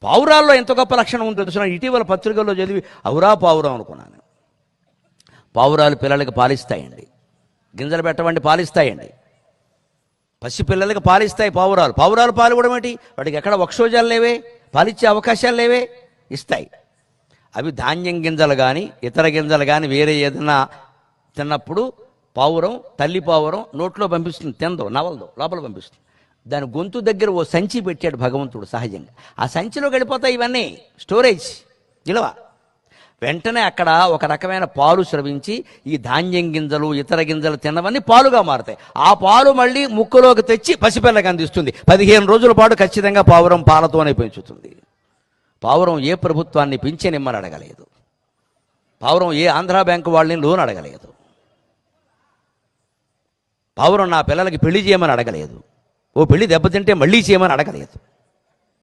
పావురాల్లో ఎంత గొప్ప లక్షణం ఉందో తెలుసు. ఇటీవల పత్రికల్లో చదివి అవురా పావురం అనుకున్నాను. పావురాలు పిల్లలకి పాలిస్తాయండి, గింజలు పెట్టవండి పాలిస్తాయండి. పసి పిల్లలకి పాలిస్తాయి పావురాలు. పావురాలు పాలు కూడా ఏంటి, వాటికి ఎక్కడ వక్షోజాలు లేవే, పాలిచ్చే అవకాశాలు లేవే, ఇస్తాయి. అవి ధాన్యం గింజలు కానీ ఇతర గింజలు కానీ వేరే ఏదైనా తిన్నప్పుడు పావురం, తల్లి పావురం నోట్లో పంపిస్తుంది, తిందో నవలదో లోపల పంపిస్తుంది. దాని గొంతు దగ్గర ఓ సంచి పెట్టాడు భగవంతుడు సహజంగా. ఆ సంచిలోకి వెళ్ళిపోతాయి ఇవన్నీ, స్టోరేజ్ నిలవ. వెంటనే అక్కడ ఒక రకమైన పాలు స్రవించి ఈ ధాన్యం గింజలు ఇతర గింజలు తిన్నవన్నీ పాలుగా మారుతాయి. ఆ పాలు మళ్ళీ ముక్కులోకి తెచ్చి పసిపిల్లకి అందిస్తుంది. 15 రోజుల పాటు ఖచ్చితంగా పావురం పాలతోనే పెంచుతుంది. పావురం ఏ ప్రభుత్వాన్ని పింఛనిమ్మని అడగలేదు. పావురం ఏ ఆంధ్రా బ్యాంకు వాళ్ళని లోన్ అడగలేదు. పావురం నా పిల్లలకి పెళ్లి చేయమని అడగలేదు. ఓ పెళ్లి దెబ్బతింటే మళ్ళీ చేయమని అడగలేదు.